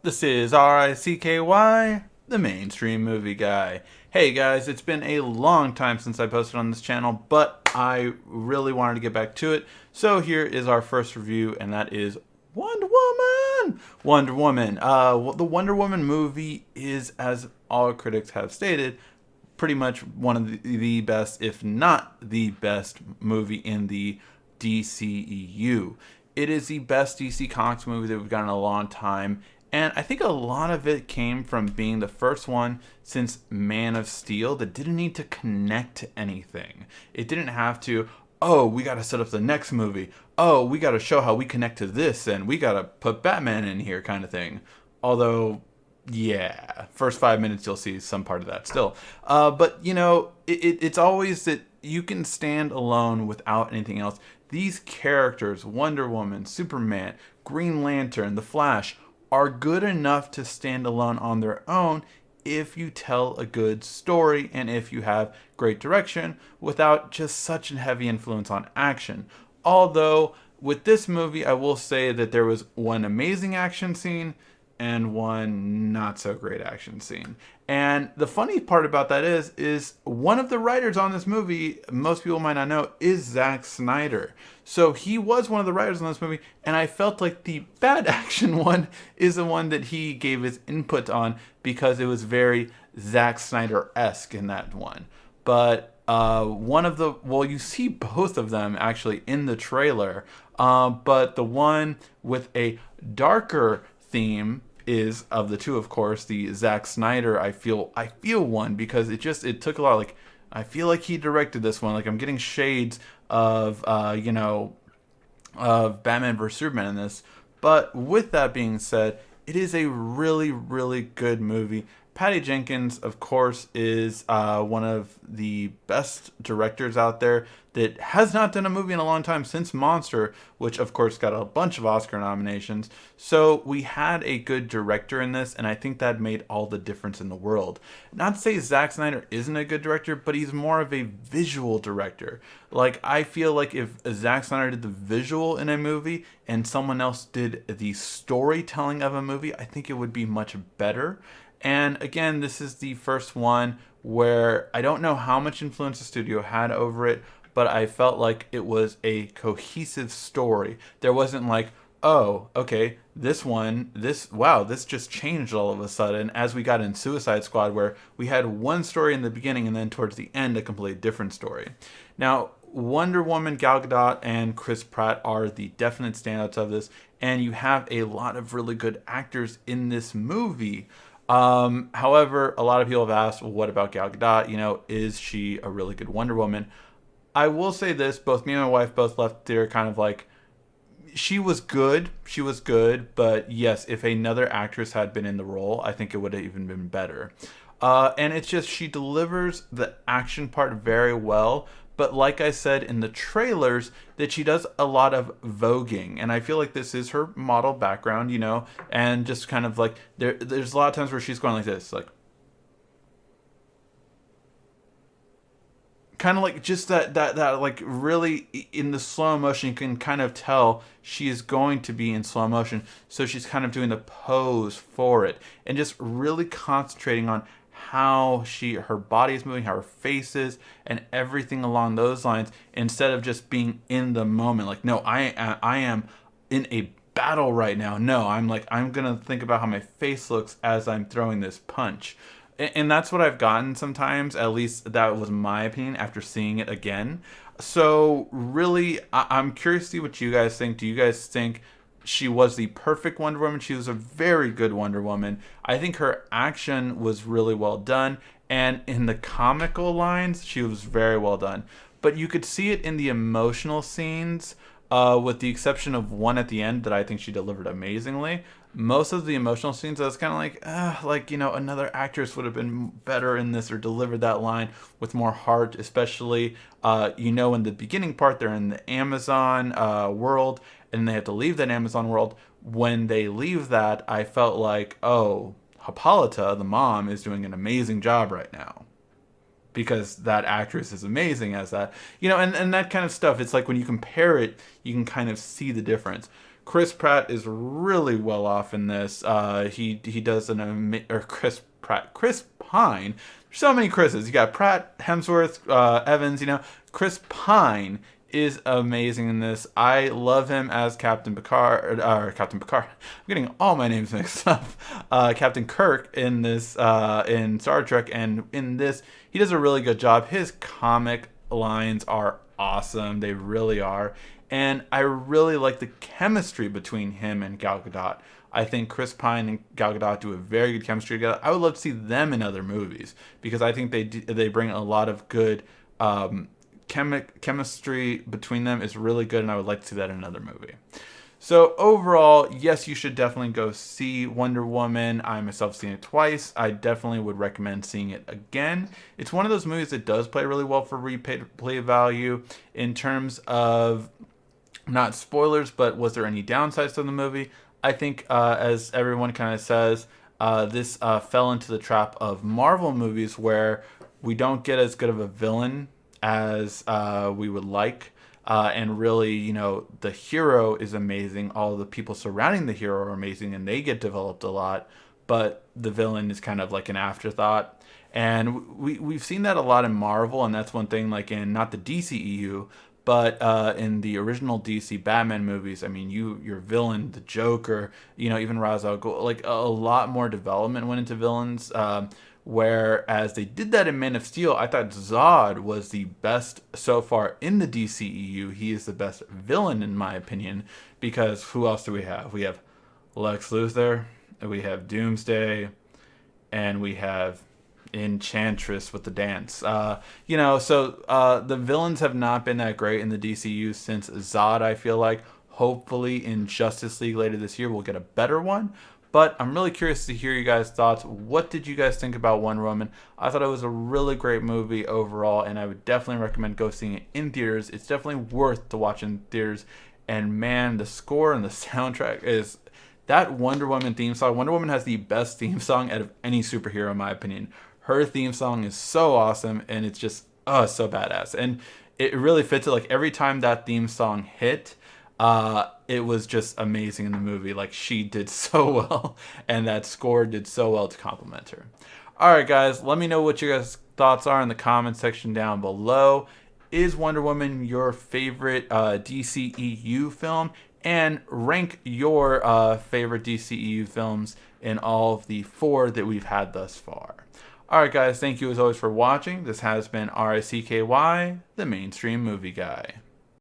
This is RICKY, the mainstream movie guy. Hey guys, it's been a long time since I posted on this channel, but I really wanted to get back to it. So here is our first review, and that is Wonder Woman! Wonder Woman. The Wonder Woman movie is, as all critics have stated, pretty much one of the best, if not the best, movie in the DCEU. It is the best DC Comics movie that we've gotten in a long time, and I think a lot of it came from being the first one since Man of Steel that didn't need to connect to anything. It didn't have to, oh, we got to set up the next movie. Oh, we got to show how we connect to this, and we got to put Batman in here, kind of thing. Although, yeah, first 5 minutes you'll see some part of that still. But, it's always that you can stand alone without anything else. These characters, Wonder Woman, Superman, Green Lantern, The Flash, are good enough to stand alone on their own if you tell a good story and if you have great direction without just such a heavy influence on action. Although, with this movie, I will say that there was one amazing action scene and one not so great action scene. And the funny part about that is one of the writers on this movie, most people might not know, is Zack Snyder. So he was one of the writers on this movie, and I felt like the bad action one is the one that he gave his input on because it was very Zack Snyder-esque in that one. But you see both of them actually in the trailer, but the one with a darker theme is, of the two, of course, the Zack Snyder. I feel one because it took a lot. Like, I feel like he directed this one. Like, I'm getting shades of of Batman vs Superman in this. But with that being said, it is a really, really good movie. Patty Jenkins, of course, is one of the best directors out there that has not done a movie in a long time since Monster, which, of course, got a bunch of Oscar nominations. So we had a good director in this, and I think that made all the difference in the world. Not to say Zack Snyder isn't a good director, but he's more of a visual director. Like, I feel like if Zack Snyder did the visual in a movie and someone else did the storytelling of a movie, I think it would be much better. And again, this is the first one where I don't know how much influence the studio had over it, but I felt like it was a cohesive story. There wasn't like, oh, okay, this just changed all of a sudden as we got in Suicide Squad, where we had one story in the beginning and then towards the end a completely different story. Now, Wonder Woman, Gal Gadot, and Chris Pratt are the definite standouts of this, and you have a lot of really good actors in this movie. However, a lot of people have asked, well, what about Gal Gadot? Is she a really good Wonder Woman? I will say this, both me and my wife both left there kind of like, she was good, but yes, if another actress had been in the role, I think it would have even been better. And it's just, she delivers the action part very well, but like I said in the trailers, that she does a lot of voguing, and I feel like this is her model background, and just kind of like, there's a lot of times where she's going like this, like, kind of like just that like really in the slow motion you can kind of tell she is going to be in slow motion, so she's kind of doing the pose for it and just really concentrating on how her body is moving, how her face is, and everything along those lines, instead of just being in the moment like, no, I am in a battle right now. No, I'm gonna think about how my face looks as I'm throwing this punch. And that's what I've gotten sometimes. At least that was my opinion after seeing it again. So really, I'm curious to see what you guys think. Do you guys think she was the perfect Wonder Woman? She was a very good Wonder Woman. I think her action was really well done, and in the comical lines, she was very well done. But you could see it in the emotional scenes, with the exception of one at the end that I think she delivered amazingly. Most of the emotional scenes, I was kind of like, another actress would have been better in this or delivered that line with more heart, especially, in the beginning part, they're in the Amazon world, and they have to leave that Amazon world. When they leave that, I felt like, oh, Hippolyta, the mom, is doing an amazing job right now, because that actress is amazing as that. And that kind of stuff. It's like when you compare it, you can kind of see the difference. Chris Pratt is really well off in this. He does or Chris Pratt, Chris Pine. There's so many Chris's. You got Pratt, Hemsworth, Evans. Chris Pine is amazing in this. I love him as Captain Picard. Captain Picard. I'm getting all my names mixed up. Captain Kirk in this in Star Trek, and in this he does a really good job. His comic lines are awesome. They really are. And I really like the chemistry between him and Gal Gadot. I think Chris Pine and Gal Gadot do a very good chemistry together. I would love to see them in other movies because I think they bring a lot of good chemistry between them is really good, and I would like to see that in another movie. So overall, yes, you should definitely go see Wonder Woman. I myself seen it twice. I definitely would recommend seeing it again. It's one of those movies that does play really well for replay value in terms of not spoilers, but was there any downsides to the movie? I think, as everyone kind of says, this fell into the trap of Marvel movies where we don't get as good of a villain as we would like. And really, the hero is amazing. All the people surrounding the hero are amazing, and they get developed a lot. But the villain is kind of like an afterthought. And we've seen that a lot in Marvel, and that's one thing, like in not the DCEU, but in the original DC Batman movies, I mean, your villain, the Joker, even Ra's al Ghul, like a lot more development went into villains. Whereas they did that in Man of Steel, I thought Zod was the best so far in the DCEU. He is the best villain in my opinion, because who else do we have? We have Lex Luthor, we have Doomsday, and we have Enchantress with the dance. So the villains have not been that great in the DCU since Zod, I feel like. Hopefully in Justice League later this year we'll get a better one. But I'm really curious to hear you guys' thoughts. What did you guys think about Wonder Woman? I thought it was a really great movie overall, and I would definitely recommend go seeing it in theaters. It's definitely worth to watch in theaters. And man, the score and the soundtrack is that Wonder Woman theme song. Wonder Woman has the best theme song out of any superhero in my opinion. Her theme song is so awesome, and it's just so badass. And it really fits it. Like every time that theme song hit, it was just amazing in the movie. Like she did so well, and that score did so well to compliment her. All right, guys, let me know what your guys' thoughts are in the comment section down below. Is Wonder Woman your favorite DCEU film? And rank your favorite DCEU films in all of the 4 that we've had thus far. Alright guys, thank you as always for watching. This has been RICKY, the Mainstream Movie Guy.